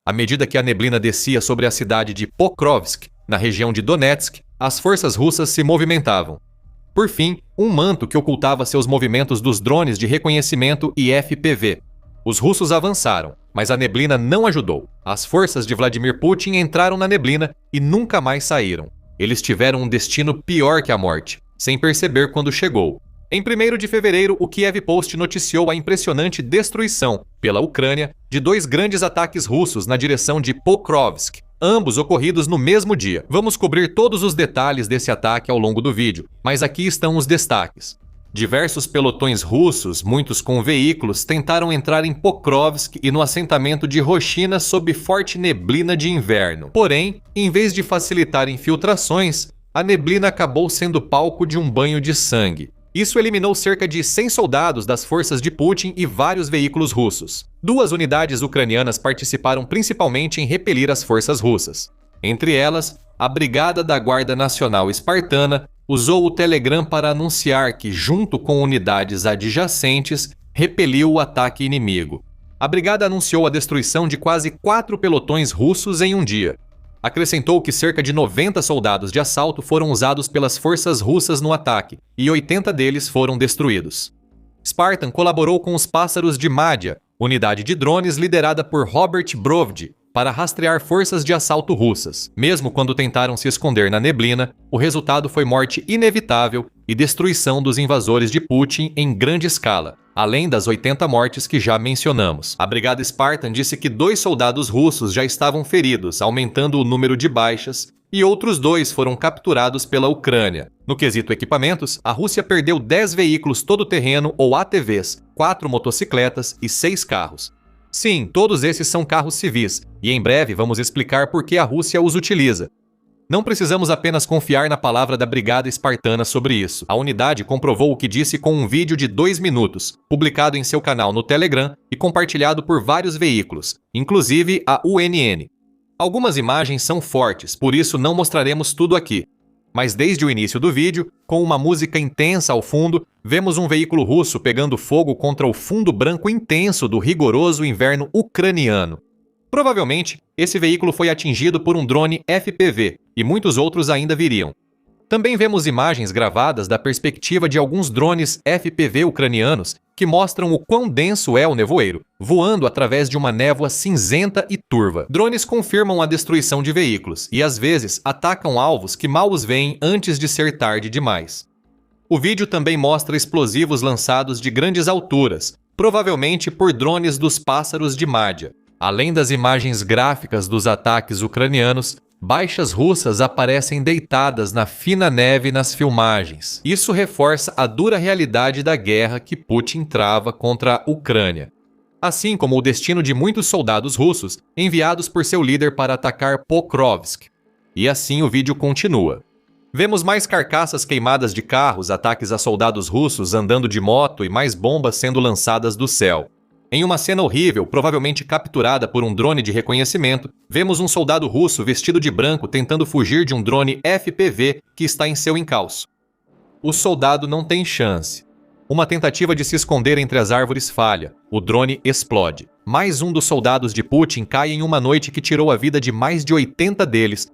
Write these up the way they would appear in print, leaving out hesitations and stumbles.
À medida que a neblina descia sobre a cidade de Pokrovsk, na região de Donetsk, as forças russas se movimentavam. Por fim, um manto que ocultava seus movimentos dos drones de reconhecimento e FPV. Os russos avançaram, mas a neblina não ajudou. As forças de Vladimir Putin entraram na neblina e nunca mais saíram. Eles tiveram um destino pior que a morte, sem perceber quando chegou. Em 1º de fevereiro, o Kiev Post noticiou a impressionante destruição, pela Ucrânia, de 2 grandes ataques russos na direção de Pokrovsk, ambos ocorridos no mesmo dia. Vamos cobrir todos os detalhes desse ataque ao longo do vídeo, mas aqui estão os destaques. Diversos pelotões russos, muitos com veículos, tentaram entrar em Pokrovsk e no assentamento de Roshina sob forte neblina de inverno. Porém, em vez de facilitar infiltrações, a neblina acabou sendo palco de um banho de sangue. Isso eliminou cerca de 100 soldados das forças de Putin e vários veículos russos. 2 unidades ucranianas participaram principalmente em repelir as forças russas. Entre elas, a Brigada da Guarda Nacional Espartana usou o Telegram para anunciar que, junto com unidades adjacentes, repeliu o ataque inimigo. A brigada anunciou a destruição de quase 4 pelotões russos em um dia. Acrescentou que cerca de 90 soldados de assalto foram usados pelas forças russas no ataque, e 80 deles foram destruídos. Spartan colaborou com os Pássaros de Madhya, unidade de drones liderada por Robert Brovdi, para rastrear forças de assalto russas. Mesmo quando tentaram se esconder na neblina, o resultado foi morte inevitável e destruição dos invasores de Putin em grande escala, além das 80 mortes que já mencionamos. A Brigada Spartan disse que 2 soldados russos já estavam feridos, aumentando o número de baixas, e outros 2 foram capturados pela Ucrânia. No quesito equipamentos, a Rússia perdeu 10 veículos todo-terreno ou ATVs, 4 motocicletas e 6 carros. Sim, todos esses são carros civis, e em breve vamos explicar por que a Rússia os utiliza. Não precisamos apenas confiar na palavra da Brigada Espartana sobre isso. A unidade comprovou o que disse com um vídeo de 2 minutos, publicado em seu canal no Telegram e compartilhado por vários veículos, inclusive a UNN. Algumas imagens são fortes, por isso não mostraremos tudo aqui. Mas desde o início do vídeo, com uma música intensa ao fundo, vemos um veículo russo pegando fogo contra o fundo branco intenso do rigoroso inverno ucraniano. Provavelmente, esse veículo foi atingido por um drone FPV, e muitos outros ainda viriam. Também vemos imagens gravadas da perspectiva de alguns drones FPV ucranianos que mostram o quão denso é o nevoeiro, voando através de uma névoa cinzenta e turva. Drones confirmam a destruição de veículos e, às vezes, atacam alvos que mal os veem antes de ser tarde demais. O vídeo também mostra explosivos lançados de grandes alturas, provavelmente por drones dos Pássaros de Madhya. Além das imagens gráficas dos ataques ucranianos, baixas russas aparecem deitadas na fina neve nas filmagens. Isso reforça a dura realidade da guerra que Putin trava contra a Ucrânia, assim como o destino de muitos soldados russos enviados por seu líder para atacar Pokrovsk. E assim o vídeo continua. Vemos mais carcaças queimadas de carros, ataques a soldados russos andando de moto e mais bombas sendo lançadas do céu. Em uma cena horrível, provavelmente capturada por um drone de reconhecimento, vemos um soldado russo vestido de branco tentando fugir de um drone FPV que está em seu encalço. O soldado não tem chance. Uma tentativa de se esconder entre as árvores falha. O drone explode. Mais um dos soldados de Putin cai em uma noite que tirou a vida de mais de 80 deles.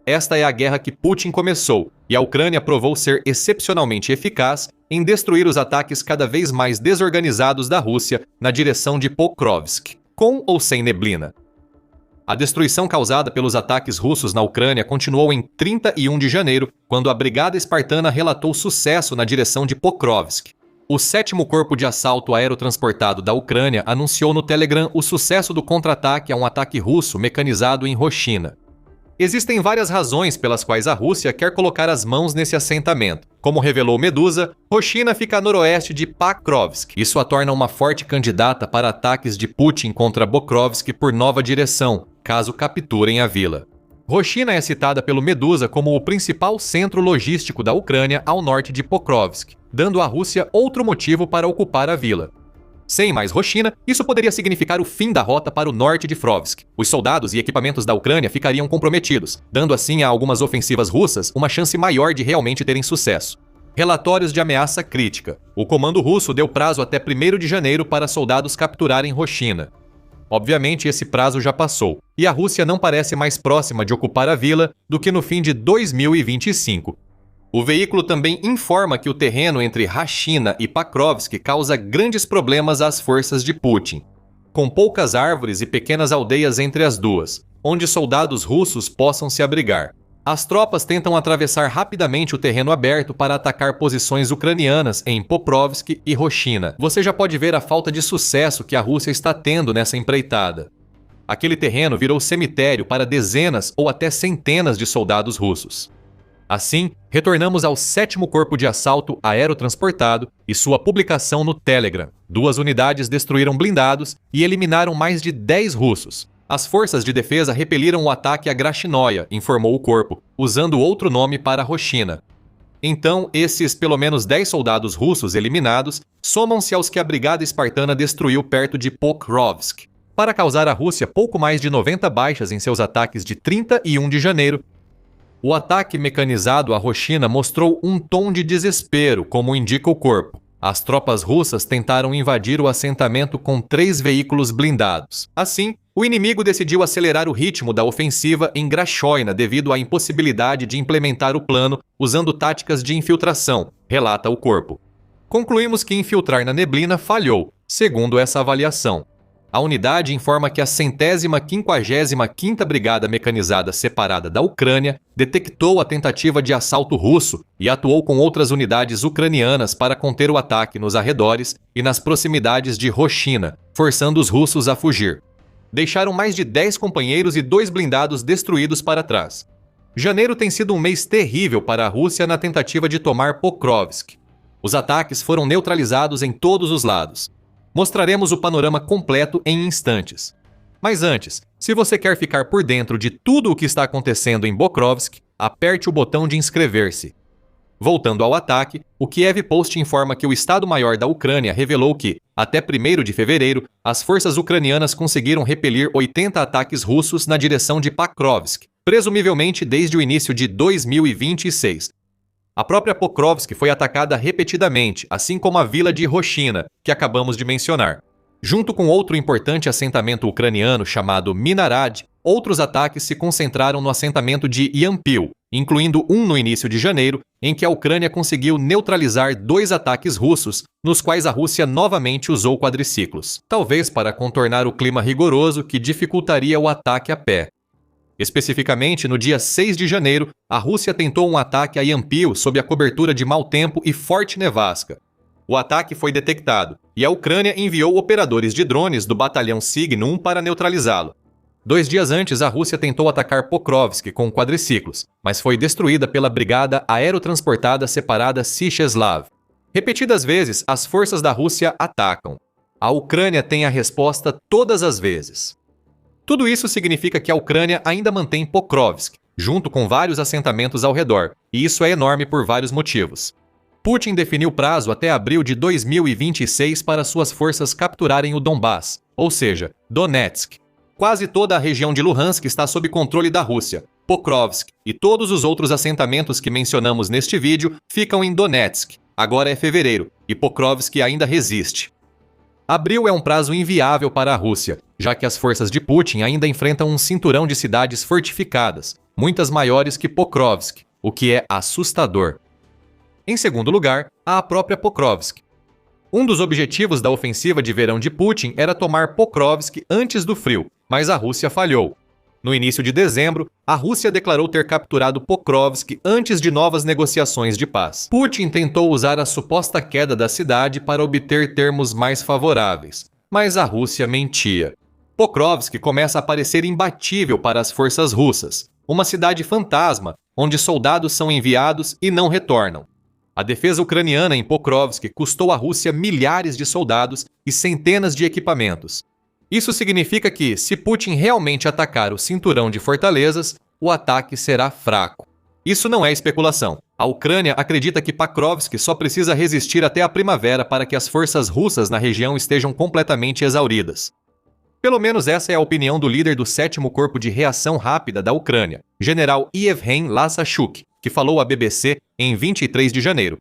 Esta é a guerra que Putin começou, e a Ucrânia provou ser excepcionalmente eficaz em destruir os ataques cada vez mais desorganizados da Rússia na direção de Pokrovsk, com ou sem neblina. A destruição causada pelos ataques russos na Ucrânia continuou em 31 de janeiro, quando a Brigada Espartana relatou sucesso na direção de Pokrovsk. O 7º Corpo de Assalto Aerotransportado da Ucrânia anunciou no Telegram o sucesso do contra-ataque a um ataque russo mecanizado em Roshina. Existem várias razões pelas quais a Rússia quer colocar as mãos nesse assentamento. Como revelou Medusa, Roshina fica a noroeste de Pokrovsk. Isso a torna uma forte candidata para ataques de Putin contra Pokrovsk por nova direção, caso capturem a vila. Roshina é citada pelo Medusa como o principal centro logístico da Ucrânia ao norte de Pokrovsk, dando à Rússia outro motivo para ocupar a vila. Sem mais Roshina, isso poderia significar o fim da rota para o norte de Frovsk. Os soldados e equipamentos da Ucrânia ficariam comprometidos, dando assim a algumas ofensivas russas uma chance maior de realmente terem sucesso. Relatórios de ameaça crítica. O comando russo deu prazo até 1º de janeiro para soldados capturarem Roshina. Obviamente, esse prazo já passou, e a Rússia não parece mais próxima de ocupar a vila do que no fim de 2025. O veículo também informa que o terreno entre Rachina e Pokrovsk causa grandes problemas às forças de Putin, com poucas árvores e pequenas aldeias entre as duas, onde soldados russos possam se abrigar. As tropas tentam atravessar rapidamente o terreno aberto para atacar posições ucranianas em Pokrovsk e Rochina. Você já pode ver a falta de sucesso que a Rússia está tendo nessa empreitada. Aquele terreno virou cemitério para dezenas ou até centenas de soldados russos. Assim, retornamos ao 7º Corpo de Assalto Aerotransportado e sua publicação no Telegram. 2 unidades destruíram blindados e eliminaram mais de 10 russos. As forças de defesa repeliram o ataque a Grachinoia, informou o corpo, usando outro nome para Rochina. Então, esses pelo menos 10 soldados russos eliminados somam-se aos que a brigada espartana destruiu perto de Pokrovsk. Para causar à Rússia pouco mais de 90 baixas em seus ataques de 30 e 1 de janeiro, o ataque mecanizado a Rochina mostrou um tom de desespero, como indica o corpo. As tropas russas tentaram invadir o assentamento com 3 veículos blindados. Assim, o inimigo decidiu acelerar o ritmo da ofensiva em Grachioina devido à impossibilidade de implementar o plano usando táticas de infiltração, relata o corpo. Concluímos que infiltrar na neblina falhou, segundo essa avaliação. A unidade informa que a 155ª Brigada Mecanizada Separada da Ucrânia detectou a tentativa de assalto russo e atuou com outras unidades ucranianas para conter o ataque nos arredores e nas proximidades de Rochina, forçando os russos a fugir. Deixaram mais de 10 companheiros e 2 blindados destruídos para trás. Janeiro tem sido um mês terrível para a Rússia na tentativa de tomar Pokrovsk. Os ataques foram neutralizados em todos os lados. Mostraremos o panorama completo em instantes. Mas antes, se você quer ficar por dentro de tudo o que está acontecendo em Pokrovsk, aperte o botão de inscrever-se. Voltando ao ataque, o Kiev Post informa que o Estado-Maior da Ucrânia revelou que, até 1º de fevereiro, as forças ucranianas conseguiram repelir 80 ataques russos na direção de Pokrovsk, presumivelmente desde o início de 2026. A própria Pokrovsk foi atacada repetidamente, assim como a vila de Rochina, que acabamos de mencionar. Junto com outro importante assentamento ucraniano chamado Minarad, outros ataques se concentraram no assentamento de Yampil, incluindo um no início de janeiro, em que a Ucrânia conseguiu neutralizar 2 ataques russos, nos quais a Rússia novamente usou quadriciclos, talvez para contornar o clima rigoroso que dificultaria o ataque a pé. Especificamente, no dia 6 de janeiro, a Rússia tentou um ataque a Yampil sob a cobertura de mau tempo e forte nevasca. O ataque foi detectado, e a Ucrânia enviou operadores de drones do batalhão Signum para neutralizá-lo. 2 dias antes, a Rússia tentou atacar Pokrovsk com quadriciclos, mas foi destruída pela Brigada Aerotransportada Separada Sysheslav. Repetidas vezes, as forças da Rússia atacam. A Ucrânia tem a resposta todas as vezes. Tudo isso significa que a Ucrânia ainda mantém Pokrovsk, junto com vários assentamentos ao redor, e isso é enorme por vários motivos. Putin definiu prazo até abril de 2026 para suas forças capturarem o Donbass, ou seja, Donetsk. Quase toda a região de Luhansk está sob controle da Rússia. Pokrovsk e todos os outros assentamentos que mencionamos neste vídeo ficam em Donetsk. Agora é fevereiro, e Pokrovsk ainda resiste. Abril é um prazo inviável para a Rússia, já que as forças de Putin ainda enfrentam um cinturão de cidades fortificadas, muitas maiores que Pokrovsk, o que é assustador. Em segundo lugar, há a própria Pokrovsk. Um dos objetivos da ofensiva de verão de Putin era tomar Pokrovsk antes do frio, mas a Rússia falhou. No início de dezembro, a Rússia declarou ter capturado Pokrovsk antes de novas negociações de paz. Putin tentou usar a suposta queda da cidade para obter termos mais favoráveis, mas a Rússia mentia. Pokrovsk começa a parecer imbatível para as forças russas, uma cidade fantasma onde soldados são enviados e não retornam. A defesa ucraniana em Pokrovsk custou à Rússia milhares de soldados e centenas de equipamentos. Isso significa que, se Putin realmente atacar o cinturão de fortalezas, o ataque será fraco. Isso não é especulação. A Ucrânia acredita que Pokrovsk só precisa resistir até a primavera para que as forças russas na região estejam completamente exauridas. Pelo menos essa é a opinião do líder do 7º Corpo de Reação Rápida da Ucrânia, general Yevhen Lassachuk, que falou à BBC em 23 de janeiro.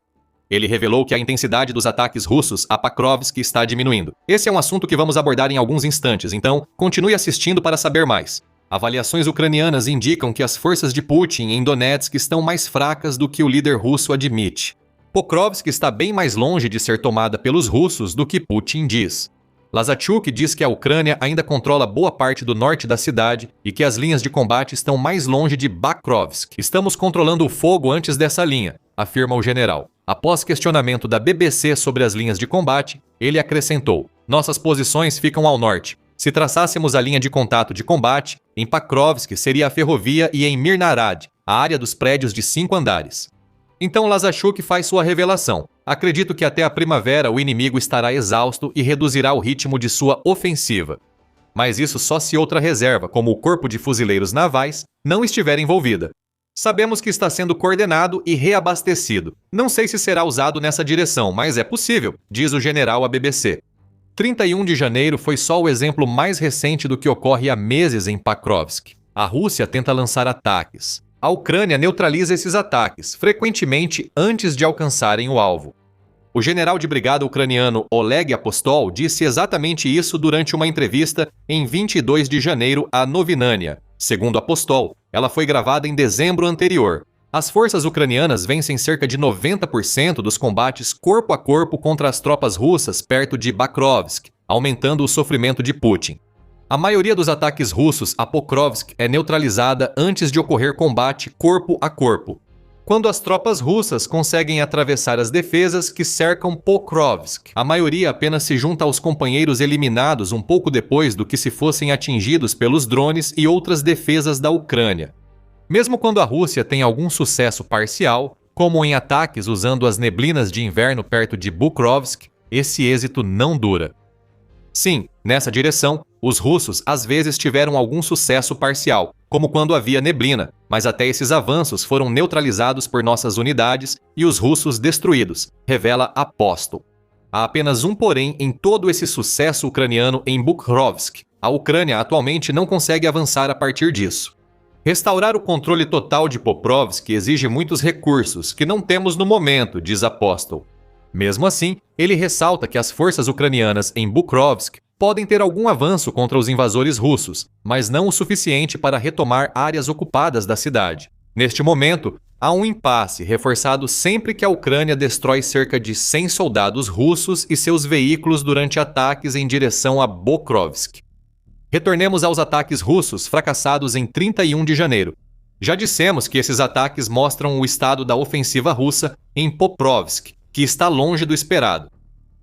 Ele revelou que a intensidade dos ataques russos a Pokrovsk está diminuindo. Esse é um assunto que vamos abordar em alguns instantes, então continue assistindo para saber mais. Avaliações ucranianas indicam que as forças de Putin em Donetsk estão mais fracas do que o líder russo admite. Pokrovsk está bem mais longe de ser tomada pelos russos do que Putin diz. Lazarchuk diz que a Ucrânia ainda controla boa parte do norte da cidade e que as linhas de combate estão mais longe de Bakrovsk. Estamos controlando o fogo antes dessa linha, afirma o general. Após questionamento da BBC sobre as linhas de combate, ele acrescentou: nossas posições ficam ao norte. Se traçássemos a linha de contato de combate, em Pokrovsk seria a ferrovia e em Mirnarad, a área dos prédios de 5 andares. Então Lazarchuk faz sua revelação. Acredito que até a primavera o inimigo estará exausto e reduzirá o ritmo de sua ofensiva. Mas isso só se outra reserva, como o Corpo de Fuzileiros Navais, não estiver envolvida. Sabemos que está sendo coordenado e reabastecido. Não sei se será usado nessa direção, mas é possível, diz o general à BBC. 31 de janeiro foi só o exemplo mais recente do que ocorre há meses em Pokrovsk. A Rússia tenta lançar ataques. A Ucrânia neutraliza esses ataques, frequentemente antes de alcançarem o alvo. O general de brigada ucraniano Oleg Apostol disse exatamente isso durante uma entrevista em 22 de janeiro à Novinânia. Segundo Apostol, ela foi gravada em dezembro anterior. As forças ucranianas vencem cerca de 90% dos combates corpo a corpo contra as tropas russas perto de Bakrovsk, aumentando o sofrimento de Putin. A maioria dos ataques russos a Pokrovsk é neutralizada antes de ocorrer combate corpo a corpo, quando as tropas russas conseguem atravessar as defesas que cercam Pokrovsk. A maioria apenas se junta aos companheiros eliminados um pouco depois do que se fossem atingidos pelos drones e outras defesas da Ucrânia. Mesmo quando a Rússia tem algum sucesso parcial, como em ataques usando as neblinas de inverno perto de Bukrovsk, esse êxito não dura. Sim, nessa direção, os russos às vezes tiveram algum sucesso parcial, como quando havia neblina, mas até esses avanços foram neutralizados por nossas unidades e os russos destruídos, revela Apostol. Há apenas um porém em todo esse sucesso ucraniano em Bukrovsk. A Ucrânia atualmente não consegue avançar a partir disso. Restaurar o controle total de Pokrovsk exige muitos recursos que não temos no momento, diz Apostol. Mesmo assim, ele ressalta que as forças ucranianas em Bukrovsk podem ter algum avanço contra os invasores russos, mas não o suficiente para retomar áreas ocupadas da cidade. Neste momento, há um impasse reforçado sempre que a Ucrânia destrói cerca de 100 soldados russos e seus veículos durante ataques em direção a Bukrovsk. Retornemos aos ataques russos fracassados em 31 de janeiro. Já dissemos que esses ataques mostram o estado da ofensiva russa em Pokrovsk, que está longe do esperado.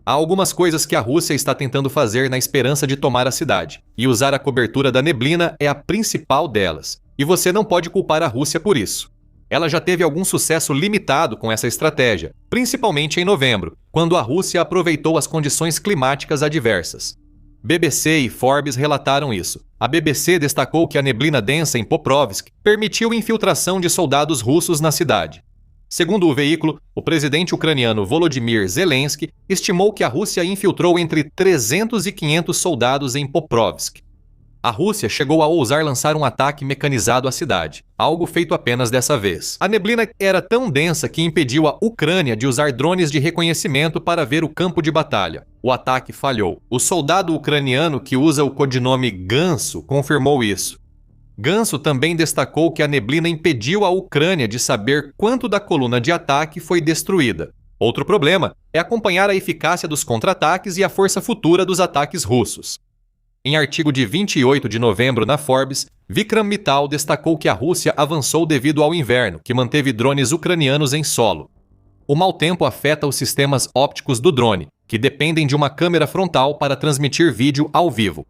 Há algumas coisas que a Rússia está tentando fazer na esperança de tomar a cidade, e usar a cobertura da neblina é a principal delas, e você não pode culpar a Rússia por isso. Ela já teve algum sucesso limitado com essa estratégia, principalmente em novembro, quando a Rússia aproveitou as condições climáticas adversas. BBC e Forbes relataram isso. A BBC destacou que a neblina densa em Pokrovsk permitiu infiltração de soldados russos na cidade. Segundo o veículo, o presidente ucraniano Volodymyr Zelensky estimou que a Rússia infiltrou entre 300 e 500 soldados em Pokrovsk. A Rússia chegou a ousar lançar um ataque mecanizado à cidade, algo feito apenas dessa vez. A neblina era tão densa que impediu a Ucrânia de usar drones de reconhecimento para ver o campo de batalha. O ataque falhou. O soldado ucraniano que usa o codinome Ganso confirmou isso. Ganso também destacou que a neblina impediu a Ucrânia de saber quanto da coluna de ataque foi destruída. Outro problema é acompanhar a eficácia dos contra-ataques e a força futura dos ataques russos. Em artigo de 28 de novembro na Forbes, Vikram Mittal destacou que a Rússia avançou devido ao inverno, que manteve drones ucranianos em solo. O mau tempo afeta os sistemas ópticos do drone, que dependem de uma câmera frontal para transmitir vídeo ao vivo.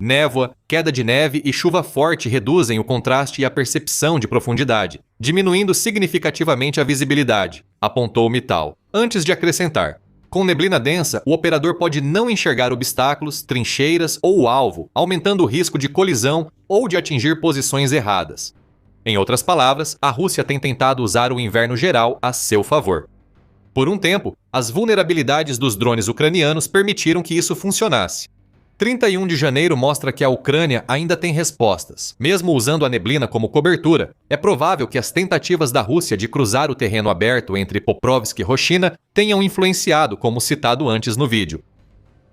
Névoa, queda de neve e chuva forte reduzem o contraste e a percepção de profundidade, diminuindo significativamente a visibilidade, apontou Mittal, antes de acrescentar. Com neblina densa, o operador pode não enxergar obstáculos, trincheiras ou o alvo, aumentando o risco de colisão ou de atingir posições erradas. Em outras palavras, a Rússia tem tentado usar o inverno geral a seu favor. Por um tempo, as vulnerabilidades dos drones ucranianos permitiram que isso funcionasse. 31 de janeiro mostra que a Ucrânia ainda tem respostas. Mesmo usando a neblina como cobertura, é provável que as tentativas da Rússia de cruzar o terreno aberto entre Pokrovsk e Roshina tenham influenciado, como citado antes no vídeo.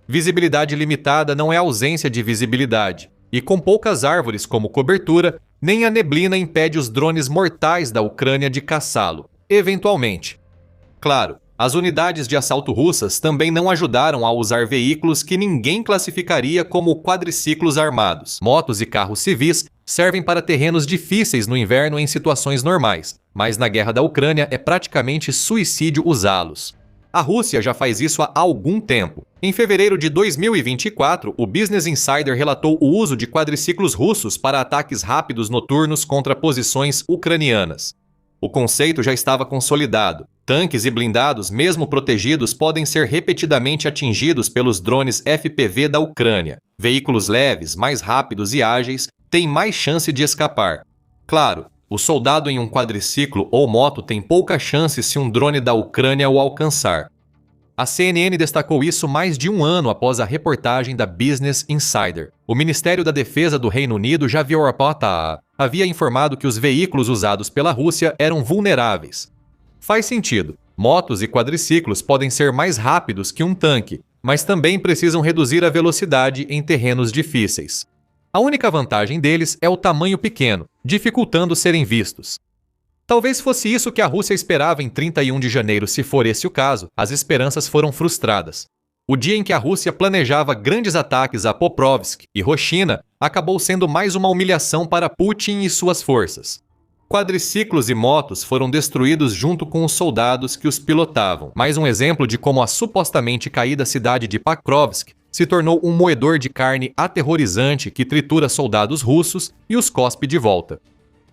Visibilidade limitada não é ausência de visibilidade, e com poucas árvores como cobertura, nem a neblina impede os drones mortais da Ucrânia de caçá-lo, eventualmente. Claro, as unidades de assalto russas também não ajudaram a usar veículos que ninguém classificaria como quadriciclos armados. Motos e carros civis servem para terrenos difíceis no inverno em situações normais, mas na guerra da Ucrânia é praticamente suicídio usá-los. A Rússia já faz isso há algum tempo. Em fevereiro de 2024, o Business Insider relatou o uso de quadriciclos russos para ataques rápidos noturnos contra posições ucranianas. O conceito já estava consolidado. Tanques e blindados, mesmo protegidos, podem ser repetidamente atingidos pelos drones FPV da Ucrânia. Veículos leves, mais rápidos e ágeis têm mais chance de escapar. Claro, o soldado em um quadriciclo ou moto tem pouca chance se um drone da Ucrânia o alcançar. A CNN destacou isso mais de um ano após a reportagem da Business Insider. O Ministério da Defesa do Reino Unido já havia informado que os veículos usados pela Rússia eram vulneráveis. Faz sentido. Motos e quadriciclos podem ser mais rápidos que um tanque, mas também precisam reduzir a velocidade em terrenos difíceis. A única vantagem deles é o tamanho pequeno, dificultando serem vistos. Talvez fosse isso que a Rússia esperava em 31 de janeiro. Se for esse o caso, as esperanças foram frustradas. O dia em que a Rússia planejava grandes ataques a Pokrovsk e Roshina acabou sendo mais uma humilhação para Putin e suas forças. Quadriciclos e motos foram destruídos junto com os soldados que os pilotavam. Mais um exemplo de como a supostamente caída cidade de Pokrovsk se tornou um moedor de carne aterrorizante que tritura soldados russos e os cospe de volta.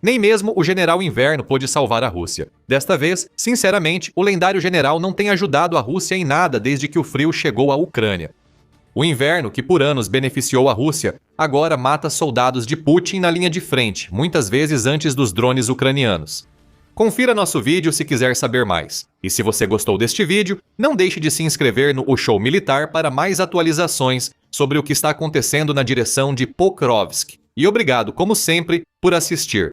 Nem mesmo o general Inverno pôde salvar a Rússia. Desta vez, sinceramente, o lendário general não tem ajudado a Rússia em nada desde que o frio chegou à Ucrânia. O Inverno, que por anos beneficiou a Rússia, agora mata soldados de Putin na linha de frente, muitas vezes antes dos drones ucranianos. Confira nosso vídeo se quiser saber mais. E se você gostou deste vídeo, não deixe de se inscrever no O Show Militar para mais atualizações sobre o que está acontecendo na direção de Pokrovsk. E obrigado, como sempre, por assistir.